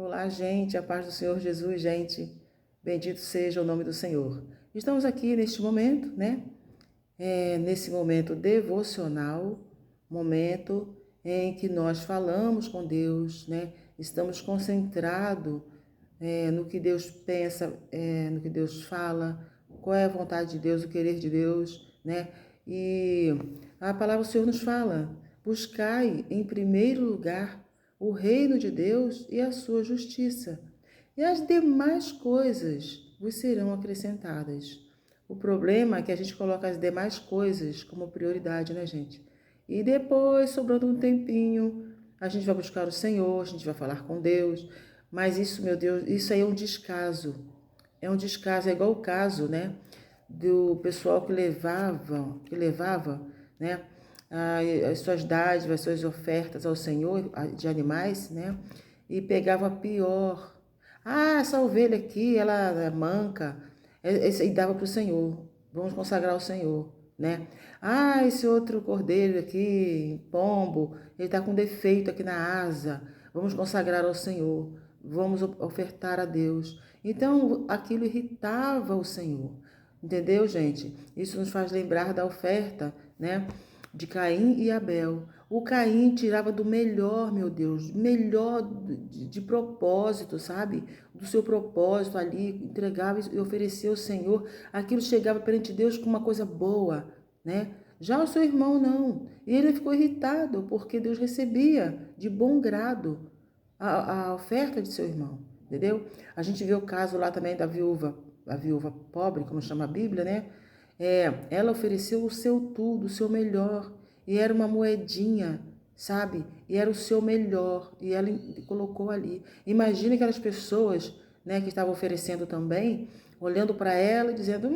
Olá, gente, a paz do Senhor Jesus, gente. Bendito seja o nome do Senhor. Estamos aqui neste momento, né? Nesse momento devocional, momento em que nós falamos com Deus, né? Estamos concentrados no que Deus pensa, no que Deus fala, qual é a vontade de Deus, o querer de Deus, né? E a palavra do Senhor nos fala: buscai em primeiro lugar o reino de Deus e a sua justiça, e as demais coisas vos serão acrescentadas. O problema é que a gente coloca as demais coisas como prioridade, né, gente? E depois, sobrando um tempinho, a gente vai buscar o Senhor, a gente vai falar com Deus. Mas isso, meu Deus, isso aí é um descaso. É um descaso, é igual o caso, né, do pessoal que levava, né, as suas dádivas, as suas ofertas ao Senhor de animais, né, e pegava a pior. Ah, essa ovelha aqui, ela é manca, e dava para o Senhor. Vamos consagrar ao Senhor, né? Ah, esse outro cordeiro aqui, pombo, ele está com defeito aqui na asa. Vamos consagrar ao Senhor. Vamos ofertar a Deus. Então, aquilo irritava o Senhor. Entendeu, gente? Isso nos faz lembrar da oferta, né, de Caim e Abel. O Caim tirava do melhor, meu Deus, melhor de propósito, sabe? Do seu propósito ali, entregava e oferecia ao Senhor. Aquilo chegava perante Deus com uma coisa boa, né? Já o seu irmão não. E ele ficou irritado porque Deus recebia de bom grado a oferta de seu irmão, entendeu? A gente vê o caso lá também da viúva, a viúva pobre, como chama a Bíblia, né? Ela ofereceu o seu tudo, o seu melhor, e era uma moedinha, sabe? E era o seu melhor, e ela colocou ali. Imagina aquelas pessoas, né, que estavam oferecendo também, olhando para ela e dizendo,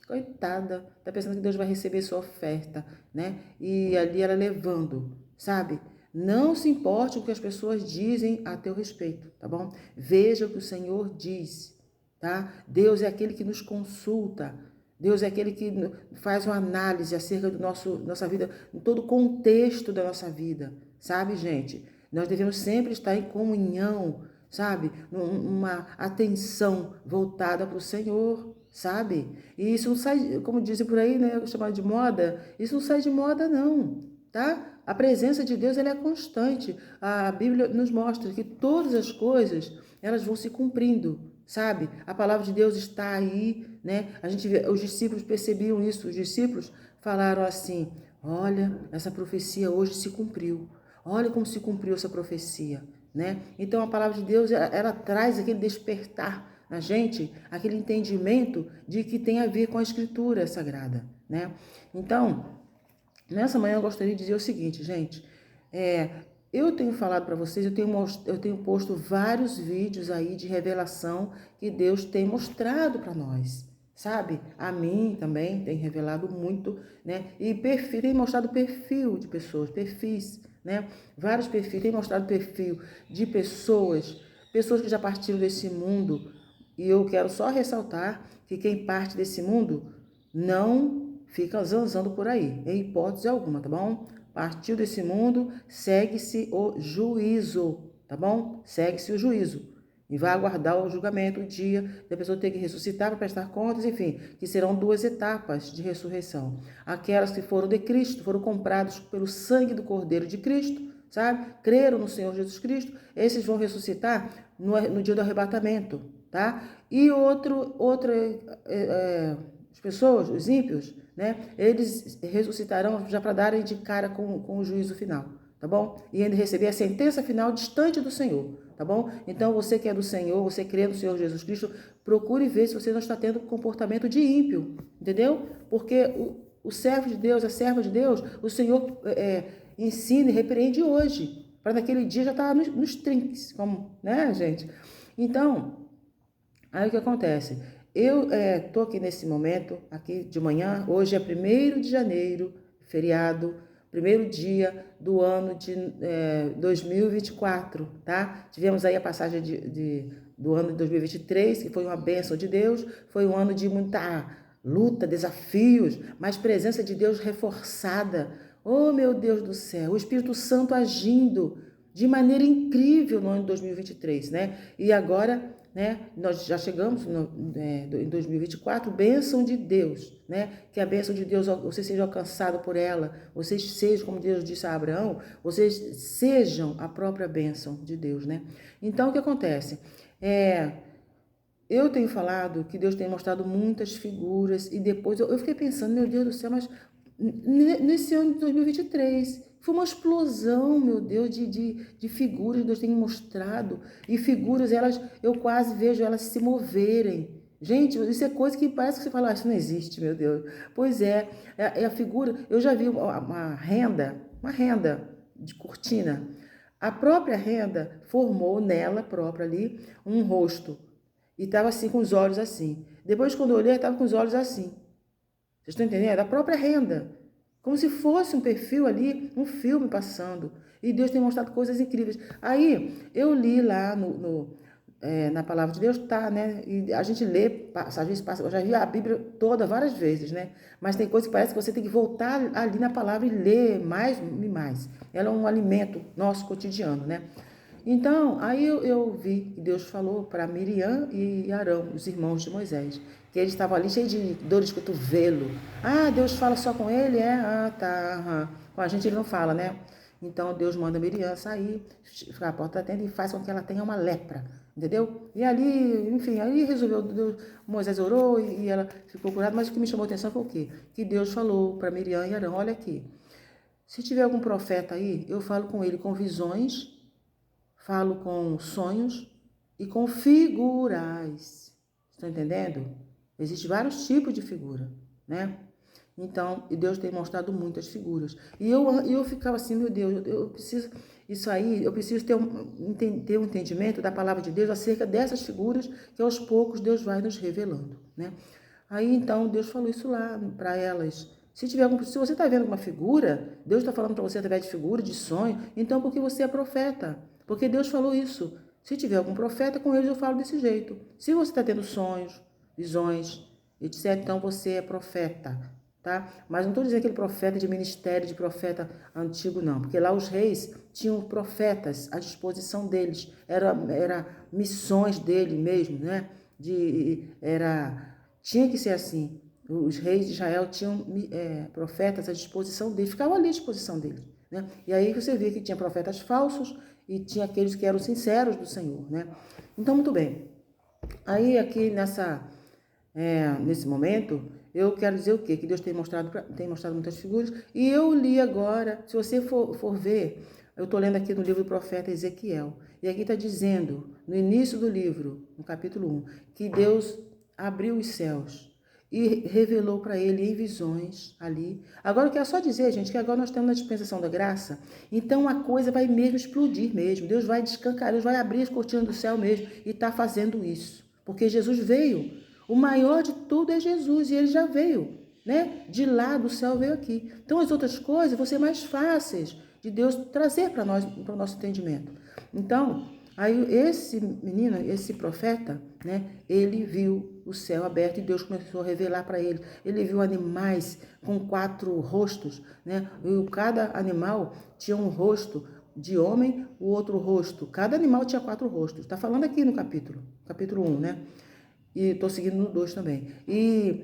coitada, tá pensando que Deus vai receber sua oferta, né? E ali ela levando, sabe? Não se importe com o que as pessoas dizem a teu respeito, tá bom? Veja o que o Senhor diz, tá? Deus é aquele que nos consulta. Deus é aquele que faz uma análise acerca do nossa vida, em todo o contexto da nossa vida, sabe, gente? Nós devemos sempre estar em comunhão, sabe? Uma atenção voltada para o Senhor, sabe? E isso não sai, como dizem por aí, né? Chamado de moda, isso não sai de moda, não, tá? A presença de Deus, ela é constante. A Bíblia nos mostra que todas as coisas, elas vão se cumprindo, sabe? A palavra de Deus está aí, né? A gente vê, os discípulos percebiam isso, os discípulos falaram assim: olha, essa profecia hoje se cumpriu. Olha como se cumpriu essa profecia, né? Então a palavra de Deus, ela traz aquele despertar na gente, aquele entendimento de que tem a ver com a Escritura Sagrada, né? Então, nessa manhã eu gostaria de dizer o seguinte, gente, eu tenho falado para vocês, eu tenho posto vários vídeos aí de revelação que Deus tem mostrado para nós, sabe? A mim também tem revelado muito, né? E tem mostrado perfil de pessoas, perfis, né? Vários perfis, tem mostrado perfil de pessoas que já partiram desse mundo. E eu quero só ressaltar que quem parte desse mundo não fica zanzando por aí, em hipótese alguma, tá bom? Partiu desse mundo, segue-se o juízo, tá bom? Segue-se o juízo. E vai aguardar o julgamento, o dia da pessoa ter que ressuscitar para prestar contas, enfim, que serão 2 etapas de ressurreição. Aquelas que foram de Cristo, foram comprados pelo sangue do Cordeiro de Cristo, sabe? Creram no Senhor Jesus Cristo, esses vão ressuscitar no dia do arrebatamento, tá? E as pessoas, os ímpios, né? Eles ressuscitarão já para darem de cara com o juízo final, tá bom? E ainda receber a sentença final distante do Senhor, tá bom? Então você que é do Senhor, você crê no Senhor Jesus Cristo, procure ver se você não está tendo comportamento de ímpio, entendeu? Porque o servo de Deus, a serva de Deus, o Senhor ensina e repreende hoje, para naquele dia já estar nos trinques, como, né, gente? Então, aí o que acontece? Eu estou aqui nesse momento, aqui de manhã, hoje é 1º de janeiro, feriado, primeiro dia do ano de 2024, tá? Tivemos aí a passagem do ano de 2023, que foi uma bênção de Deus, foi um ano de muita luta, desafios, mas presença de Deus reforçada. Oh, meu Deus do céu, o Espírito Santo agindo de maneira incrível no ano de 2023, né? E agora, né, nós já chegamos em 2024, bênção de Deus, né? Que a bênção de Deus, você seja alcançado por ela, vocês sejam, como Deus disse a Abraão, vocês sejam a própria bênção de Deus, né? Então, o que acontece? Eu tenho falado que Deus tem mostrado muitas figuras e depois eu fiquei pensando, meu Deus do céu, mas nesse ano de 2023 foi uma explosão, meu Deus, de figuras que Deus tem mostrado. E figuras, eu quase vejo elas se moverem. Gente, isso é coisa que parece que você fala, isso não existe, meu Deus. Pois é a figura. Eu já vi uma renda de cortina. A própria renda formou nela própria ali um rosto. E estava assim, com os olhos assim. Depois, quando eu olhei, estava com os olhos assim. Vocês estão entendendo? A própria renda. Como se fosse um perfil ali, um filme passando. E Deus tem mostrado coisas incríveis. Aí, eu li lá na palavra de Deus, tá, né? E a gente lê, às vezes passa, eu já vi a Bíblia toda várias vezes, né? Mas tem coisas que parece que você tem que voltar ali na palavra e ler mais e mais. Ela é um alimento nosso cotidiano, né? Então, aí eu vi que Deus falou para Miriam e Arão, os irmãos de Moisés, que eles estavam ali cheios de dores de cotovelo. Ah, Deus fala só com ele? Ah, tá. Aham. Com a gente ele não fala, né? Então, Deus manda Miriam sair, ficar à porta da tenda e faz com que ela tenha uma lepra, entendeu? E ali, enfim, aí resolveu, Moisés orou e ela ficou curada, mas o que me chamou a atenção foi o quê? Que Deus falou para Miriam e Arão, olha aqui, se tiver algum profeta aí, eu falo com ele com visões, falo com sonhos e com figuras. Estão entendendo? Existem vários tipos de figura, né? Então, e Deus tem mostrado muitas figuras. E eu ficava assim, meu Deus, eu preciso, isso aí, eu preciso ter um entendimento da palavra de Deus acerca dessas figuras que aos poucos Deus vai nos revelando, né? Aí, então, Deus falou isso lá para elas. Se você está vendo uma figura, Deus está falando para você através de figura, de sonho, então porque você é profeta. Porque Deus falou isso. Se tiver algum profeta, com eles eu falo desse jeito. Se você está tendo sonhos, visões, etc., então você é profeta, tá? Mas não estou dizendo aquele profeta de ministério, de profeta antigo, não. Porque lá os reis tinham profetas à disposição deles. Era missões dele mesmo, né? Tinha que ser assim. Os reis de Israel tinham profetas à disposição deles, ficavam ali à disposição deles, né? E aí você vê que tinha profetas falsos e tinha aqueles que eram sinceros do Senhor, né? Então, muito bem. Aí aqui nesse momento, eu quero dizer o quê? Que Deus tem mostrado muitas figuras. E eu li agora, se você for ver, eu estou lendo aqui no livro do profeta Ezequiel. E aqui está dizendo, no início do livro, no capítulo 1, que Deus abriu os céus e revelou para ele em visões ali. Agora eu quero só dizer, gente, que agora nós estamos na dispensação da graça, então a coisa vai mesmo explodir mesmo. Deus vai descancar, Deus vai abrir as cortinas do céu mesmo e está fazendo isso. Porque Jesus veio. O maior de tudo é Jesus e ele já veio, né? De lá do céu veio aqui. Então as outras coisas vão ser mais fáceis de Deus trazer para nós, para o nosso entendimento. Então, aí esse menino, esse profeta, né, ele viu o céu aberto e Deus começou a revelar para ele. Ele viu animais com 4 rostos, né? E cada animal tinha um rosto de homem, o outro rosto. Cada animal tinha 4 rostos. Está falando aqui no capítulo 1, né? E estou seguindo no 2 também. E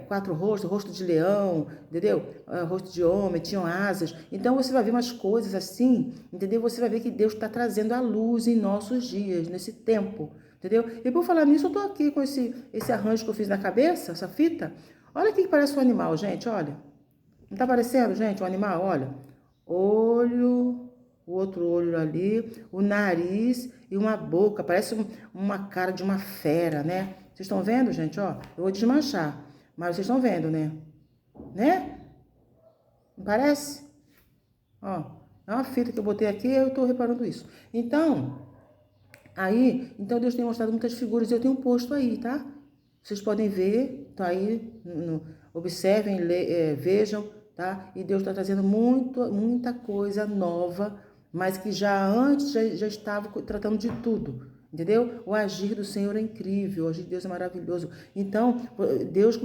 4 rostos, rosto de leão, entendeu? Rosto de homem, tinham asas. Então você vai ver umas coisas assim, entendeu? Você vai ver que Deus está trazendo a luz em nossos dias, nesse tempo, entendeu? E por falar nisso, eu estou aqui com esse arranjo que eu fiz na cabeça, essa fita. Olha aqui que parece um animal, gente, olha. Não está parecendo, gente, um animal? Olha. Olho, o outro olho ali, o nariz e uma boca, parece uma cara de uma fera, né? Vocês estão vendo, gente? Ó, eu vou desmanchar, mas vocês estão vendo, né? Né? Não parece? Ó, é uma fita que eu botei aqui e eu estou reparando isso. Então Deus tem mostrado muitas figuras e eu tenho posto aí, tá? Vocês podem ver, tá aí, observem, vejam, tá? E Deus está trazendo muita coisa nova, mas que já antes já estava tratando de tudo, entendeu? O agir do Senhor é incrível, o agir de Deus é maravilhoso. Então, Deus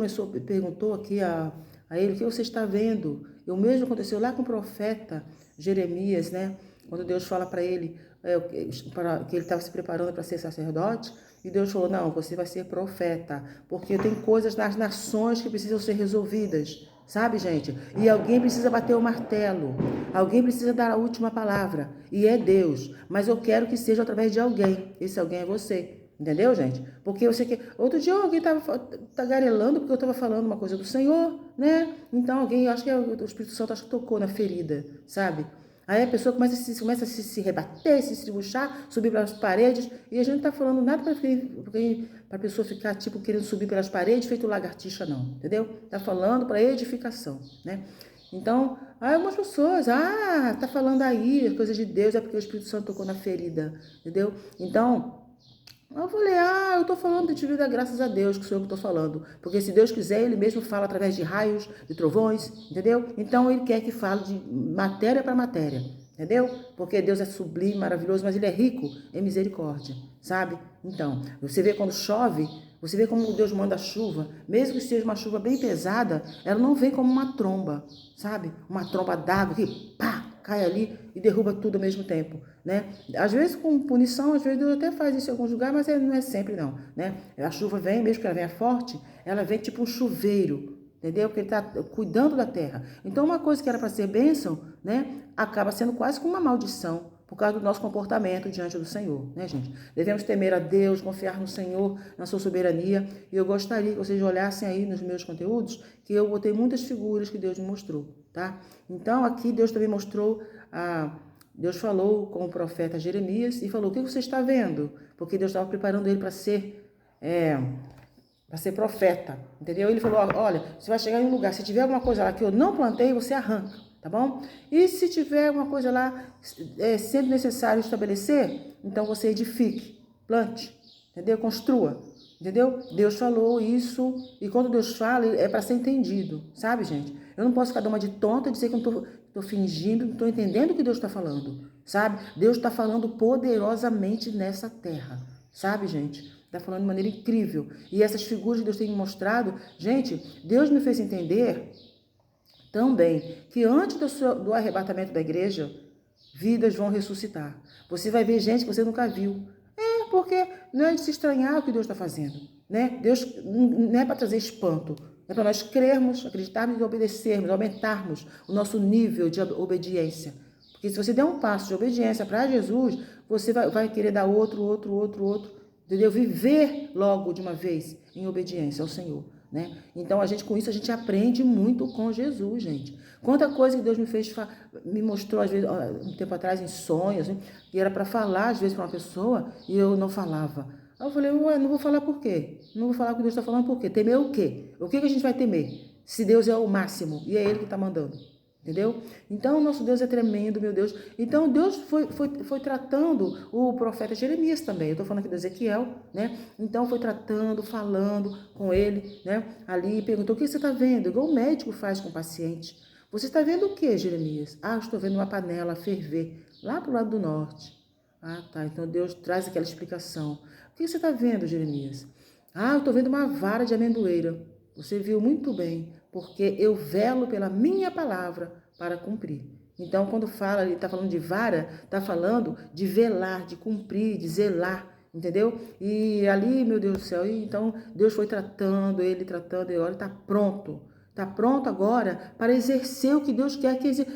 perguntou aqui a ele, o que você está vendo? O mesmo aconteceu lá com o profeta Jeremias, né? quando Deus fala para ele que ele estava se preparando para ser sacerdote, e Deus falou, não, você vai ser profeta, porque tem coisas nas nações que precisam ser resolvidas, sabe, gente? E alguém precisa bater o martelo, alguém precisa dar a última palavra, e é Deus, mas eu quero que seja através de alguém, esse alguém é você. Entendeu, gente? Porque eu sei que... Outro dia alguém estava tagarelando porque eu estava falando uma coisa do Senhor, né? Então alguém, acho que o Espírito Santo acho que tocou na ferida, sabe? Aí a pessoa começa a se rebater, se estribuchar, subir pelas paredes, e a gente não está falando nada para a pessoa ficar, tipo, querendo subir pelas paredes, feito lagartixa, não, entendeu? Está falando para edificação, né? Então, aí algumas pessoas, tá falando aí, coisa de Deus, é porque o Espírito Santo tocou na ferida, entendeu? Então... eu falei, eu tô falando de vida graças a Deus, que sou eu que tô falando. Porque se Deus quiser, Ele mesmo fala através de raios, de trovões, entendeu? Então Ele quer que fale de matéria para matéria, entendeu? Porque Deus é sublime, maravilhoso, mas Ele é rico em misericórdia, sabe? Então, você vê quando chove, você vê como Deus manda a chuva, mesmo que seja uma chuva bem pesada, ela não vem como uma tromba, sabe? Uma tromba d'água que, pá, cai ali e derruba tudo ao mesmo tempo, né? Às vezes com punição, às vezes Deus até faz isso em alguns lugares, mas não é sempre não, né? A chuva vem, mesmo que ela venha forte, ela vem tipo um chuveiro, entendeu? Porque Ele está cuidando da terra. Então uma coisa que era para ser bênção, né? Acaba sendo quase como uma maldição, por causa do nosso comportamento diante do Senhor, né, gente? Devemos temer a Deus, confiar no Senhor, na sua soberania. E eu gostaria que vocês olhassem aí nos meus conteúdos, que eu botei muitas figuras que Deus me mostrou, tá? Então, aqui Deus também mostrou, Deus falou com o profeta Jeremias e falou, o que você está vendo? Porque Deus estava preparando ele para ser profeta, entendeu? Ele falou, olha, você vai chegar em um lugar, se tiver alguma coisa lá que eu não plantei, você arranca, tá bom? E se tiver alguma coisa lá sendo necessário estabelecer, então você edifique, plante, entendeu? Construa, entendeu? Deus falou isso, e quando Deus fala, é para ser entendido, sabe, gente? Eu não posso ficar dando uma de tonta e dizer que eu não estou fingindo, não estou entendendo o que Deus está falando, sabe? Deus está falando poderosamente nessa terra, sabe, gente? Está falando de maneira incrível. E essas figuras que Deus tem me mostrado, gente, Deus me fez entender também que antes do arrebatamento da igreja, vidas vão ressuscitar. Você vai ver gente que você nunca viu. Porque não é de se estranhar o que Deus está fazendo, né? Deus não é para trazer espanto, é para nós crermos, acreditarmos e obedecermos, aumentarmos o nosso nível de obediência. Porque se você der um passo de obediência para Jesus, você vai querer dar outro, entendeu? Viver logo de uma vez em obediência ao Senhor, né? Então, com isso, a gente aprende muito com Jesus, gente. Quanta coisa que Deus me mostrou, às vezes, um tempo atrás, em sonhos, assim, que era para falar, às vezes, para uma pessoa, e eu não falava. Aí eu falei, não vou falar por quê? Não vou falar o que Deus está falando por quê? Temer o quê? O que a gente vai temer? Se Deus é o máximo, e é Ele que está mandando. Entendeu? Então, o nosso Deus é tremendo, meu Deus. Então, Deus foi tratando o profeta Jeremias também. Eu estou falando aqui do Ezequiel, né? Então, foi tratando, falando com ele, né? Ali, perguntou, o que você está vendo? Igual o médico faz com o paciente. Você está vendo o que, Jeremias? Estou vendo uma panela ferver lá para o lado do norte. Tá. Então, Deus traz aquela explicação. O que você está vendo, Jeremias? Eu estou vendo uma vara de amendoeira. Você viu muito bem, porque eu velo pela minha palavra para cumprir. Então, quando fala, ele está falando de vara, está falando de velar, de cumprir, de zelar, entendeu? E ali, meu Deus do céu, então Deus foi tratando, e agora está pronto. Está pronto agora para exercer o que Deus quer que exerça.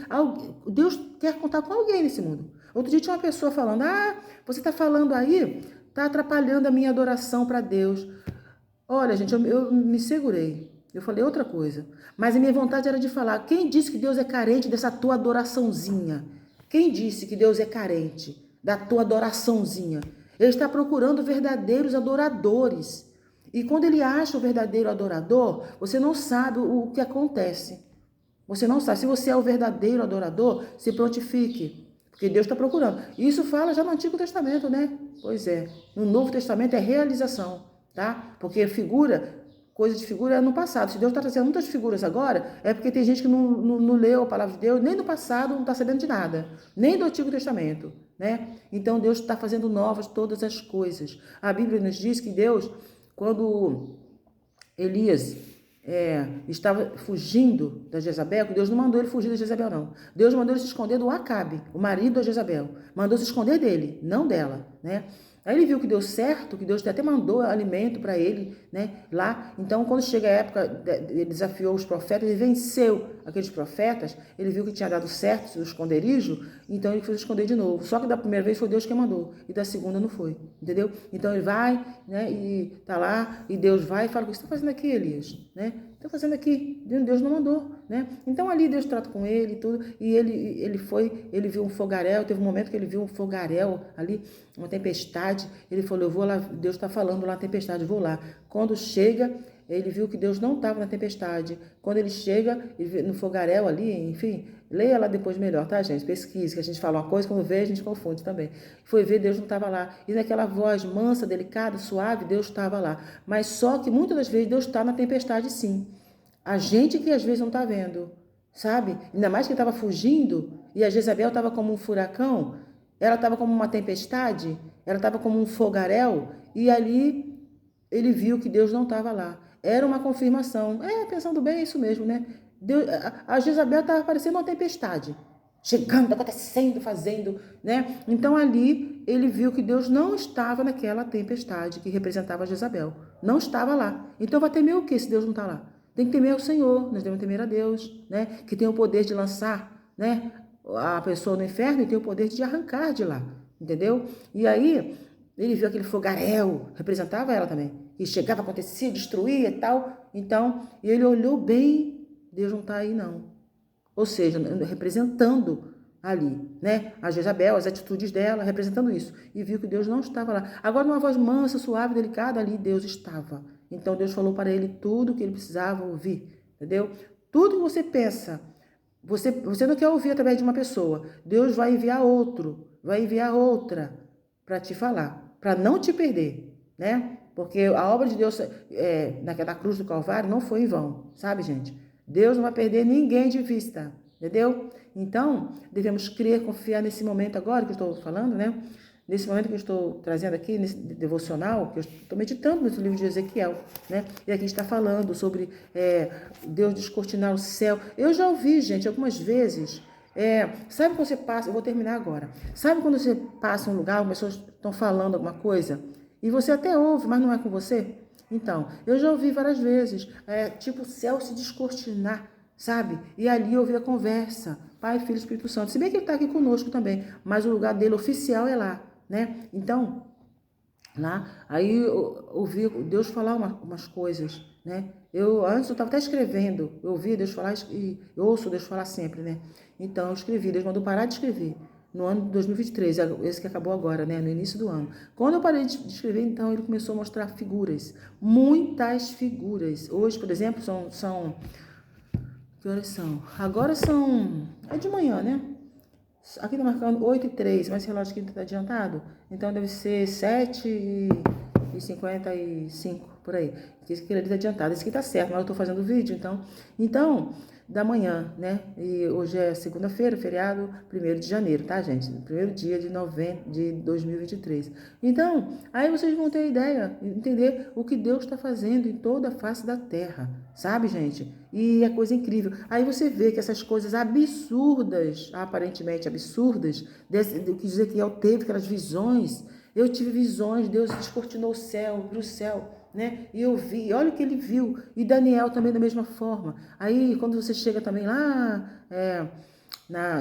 Deus quer contar com alguém nesse mundo. Outro dia tinha uma pessoa falando, você está falando aí, está atrapalhando a minha adoração para Deus. Olha, gente, eu me segurei. Eu falei outra coisa. Mas a minha vontade era de falar. Quem disse que Deus é carente dessa tua adoraçãozinha? Quem disse que Deus é carente da tua adoraçãozinha? Ele está procurando verdadeiros adoradores. E quando ele acha o verdadeiro adorador, você não sabe o que acontece. Você não sabe. Se você é o verdadeiro adorador, se prontifique. Porque Deus está procurando. Isso fala já no Antigo Testamento, né? Pois é. No Novo Testamento é realização. Tá? Porque coisa de figura é no passado. Se Deus está trazendo muitas figuras agora, é porque tem gente que não leu a palavra de Deus, nem no passado não está sabendo de nada, nem do Antigo Testamento, né? Então Deus está fazendo novas todas as coisas. A Bíblia nos diz que Deus, quando Elias estava fugindo da Jezabel, que Deus não mandou ele fugir da Jezabel, não. Deus mandou ele se esconder do Acabe, o marido da Jezabel. Mandou se esconder dele, não dela, né? Aí ele viu que deu certo, que Deus até mandou alimento para ele, né, lá. Então, quando chega a época, ele desafiou os profetas, ele venceu aqueles profetas, ele viu que tinha dado certo o esconderijo, então ele foi se esconder de novo. Só que da primeira vez foi Deus que mandou, e da segunda não foi, entendeu? Então ele vai, né, e tá lá, e Deus vai e fala: o que você está fazendo aqui, Elias? Né? Está fazendo aqui? Deus não mandou, né? Então ali Deus trata com ele e tudo, e ele viu um fogaréu, teve um momento que ele viu um fogaréu ali, uma tempestade, ele falou: eu vou lá, Deus está falando lá na tempestade, eu vou lá. Quando chega, ele viu que Deus não estava na tempestade. Quando ele chega no fogaréu ali, enfim, leia lá depois melhor, tá, gente? Pesquise, que a gente fala uma coisa, quando vê, a gente confunde também. Foi ver, Deus não estava lá. E naquela voz mansa, delicada, suave, Deus estava lá. Mas só que muitas das vezes Deus está na tempestade, sim. A gente que às vezes não está vendo, sabe? Ainda mais que estava fugindo, e a Jezabel estava como um furacão, ela estava como uma tempestade, ela estava como um fogaréu, e ali ele viu que Deus não estava lá. Era uma confirmação. Pensando bem, é isso mesmo, né? A Jezabel estava parecendo uma tempestade, chegando, acontecendo, fazendo, né? Então ali ele viu que Deus não estava naquela tempestade que representava a Jezabel. Não estava lá. Então vai temer o que se Deus não está lá? Tem que temer o Senhor, nós devemos temer a Deus, né? Que tem o poder de lançar, né, a pessoa no inferno e tem o poder de arrancar de lá, entendeu? E aí ele viu aquele fogaréu, representava ela também, e chegava, acontecia, destruía e tal. Então, ele olhou bem, Deus não está aí não. Ou seja, representando ali, né, a Jezabel, as atitudes dela, representando isso. E viu que Deus não estava lá. Agora, numa voz mansa, suave, delicada, ali Deus estava. Então, Deus falou para ele tudo o que ele precisava ouvir, entendeu? Tudo que você pensa, você não quer ouvir através de uma pessoa. Deus vai enviar outro, vai enviar outra para te falar, para não te perder, né? Porque a obra de Deus na cruz do Calvário não foi em vão, sabe, gente? Deus não vai perder ninguém de vista, entendeu? Então, devemos crer, confiar nesse momento agora que eu estou falando, né? Nesse momento que eu estou trazendo aqui, nesse devocional, que eu estou meditando nesse livro de Ezequiel, né? E aqui está falando sobre Deus descortinar o céu. Eu já ouvi, gente, algumas vezes. Sabe quando você passa, eu vou terminar agora. Sabe quando você passa em um lugar, as pessoas estão falando alguma coisa, e você até ouve, mas não é com você? Então, eu já ouvi várias vezes, tipo o céu se descortinar, sabe? E ali eu ouvi a conversa, Pai, Filho e Espírito Santo. Se bem que ele está aqui conosco também, mas o lugar dele oficial é lá, né? Então, lá, aí eu ouvi Deus falar umas coisas, né? Antes eu estava até escrevendo, eu ouvi Deus falar e eu ouço Deus falar sempre, né? Então eu escrevi, Deus mandou parar de escrever no ano de 2023, esse que acabou agora, né? No início do ano. Quando eu parei de escrever, então ele começou a mostrar figuras, muitas figuras. Hoje, por exemplo, são que horas são? Agora é de manhã, né? Aqui tá marcando 8h03, mas esse relógio aqui tá adiantado. Então deve ser 7h55, por aí. Esse aqui ali tá adiantado. Esse aqui tá certo, mas eu tô fazendo o vídeo, então, da manhã, né? E hoje é segunda-feira, feriado, 1º de janeiro, tá, gente? Primeiro dia de 2023. Então, aí vocês vão ter a ideia, entender o que Deus está fazendo em toda a face da terra, sabe, gente? E é coisa incrível. Aí você vê que essas coisas absurdas, aparentemente absurdas, do que Ezequiel teve, aquelas visões. Eu tive visões, Deus descortinou o céu, abriu o céu, né? E eu vi, olha o que ele viu. E Daniel também da mesma forma. Aí, quando você chega também lá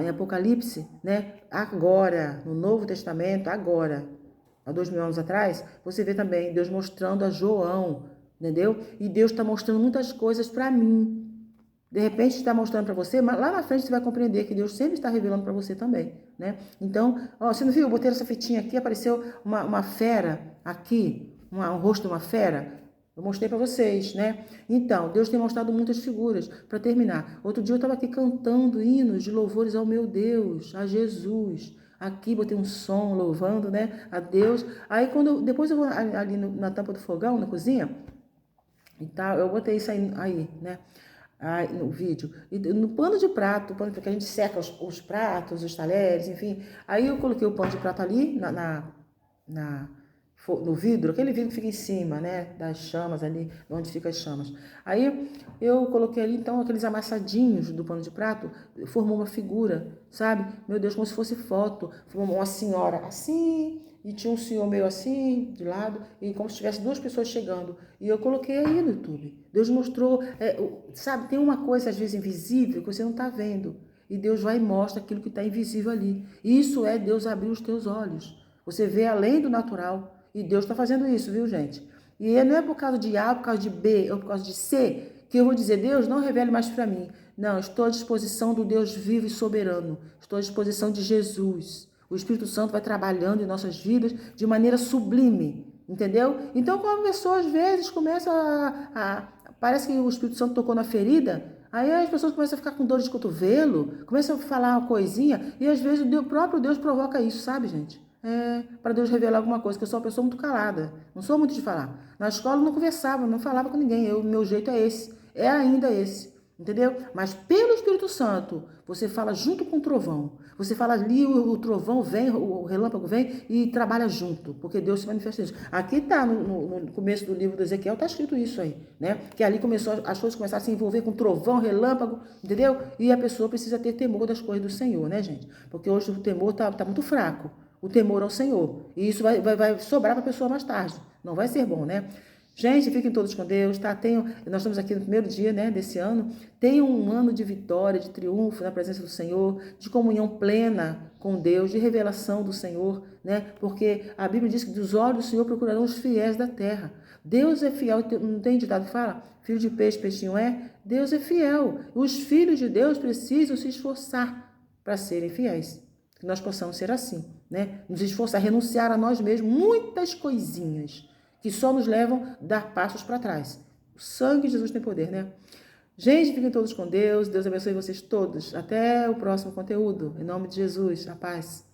em Apocalipse, né? Agora, no Novo Testamento, agora, há 2000 anos atrás, você vê também Deus mostrando a João, entendeu? E Deus está mostrando muitas coisas para mim. De repente está mostrando para você, mas lá na frente você vai compreender que Deus sempre está revelando para você também, né? Então, você não viu? Eu botei essa fitinha aqui, apareceu uma fera aqui, um rosto de uma fera. Eu mostrei para vocês, né? Então, Deus tem mostrado muitas figuras. Para terminar, outro dia eu estava aqui cantando hinos de louvores ao meu Deus, a Jesus. Aqui botei um som louvando, né, a Deus. Aí depois eu vou ali na tampa do fogão, na cozinha, e tal, eu botei isso aí, né? No vídeo, e no pano de prato, porque a gente seca os pratos, os talheres, enfim. Aí eu coloquei o pano de prato ali no vidro, aquele vidro que fica em cima, né, das chamas ali, onde ficam as chamas. Aí eu coloquei ali, então, aqueles amassadinhos do pano de prato, formou uma figura, sabe? Meu Deus, como se fosse foto. Formou uma senhora assim, e tinha um senhor meio assim, de lado, e como se tivesse duas pessoas chegando. E eu coloquei aí no YouTube. Deus mostrou, sabe, tem uma coisa às vezes invisível que você não está vendo. E Deus vai e mostra aquilo que está invisível ali. Isso é Deus abrir os teus olhos. Você vê além do natural. E Deus está fazendo isso, viu, gente? E não é por causa de A, por causa de B, ou por causa de C, que eu vou dizer, Deus, não revele mais para mim. Não, estou à disposição do Deus vivo e soberano. Estou à disposição de Jesus. O Espírito Santo vai trabalhando em nossas vidas de maneira sublime, entendeu? Então, quando a pessoa, às vezes, começa parece que o Espírito Santo tocou na ferida, aí as pessoas começam a ficar com dor de cotovelo, começam a falar uma coisinha, e às vezes o próprio Deus provoca isso, sabe, gente? Para Deus revelar alguma coisa, que eu sou uma pessoa muito calada, não sou muito de falar. Na escola eu não conversava, não falava com ninguém, meu jeito é esse, é ainda esse, entendeu? Mas pelo Espírito Santo, você fala junto com o trovão, você fala ali, o trovão vem, o relâmpago vem e trabalha junto, porque Deus se manifesta nisso. Aqui está, no começo do livro do Ezequiel, está escrito isso aí, né? Que ali as coisas começaram a se envolver com trovão, relâmpago, entendeu? E a pessoa precisa ter temor das coisas do Senhor, né, gente? Porque hoje o temor tá muito fraco. O temor ao Senhor. E isso vai sobrar para a pessoa mais tarde. Não vai ser bom, né? Gente, fiquem todos com Deus, tá? Nós estamos aqui no primeiro dia, né, desse ano. Tenham um ano de vitória, de triunfo na presença do Senhor, de comunhão plena com Deus, de revelação do Senhor, né? Porque a Bíblia diz que dos olhos do Senhor procurarão os fiéis da terra. Deus é fiel, não tem ditado que fala? Filho de peixe, peixinho é? Deus é fiel. Os filhos de Deus precisam se esforçar para serem fiéis. Que nós possamos ser assim, né? Nos esforçar, renunciar a nós mesmos, muitas coisinhas que só nos levam a dar passos para trás. O sangue de Jesus tem poder, né? Gente, fiquem todos com Deus. Deus abençoe vocês todos. Até o próximo conteúdo. Em nome de Jesus. A paz.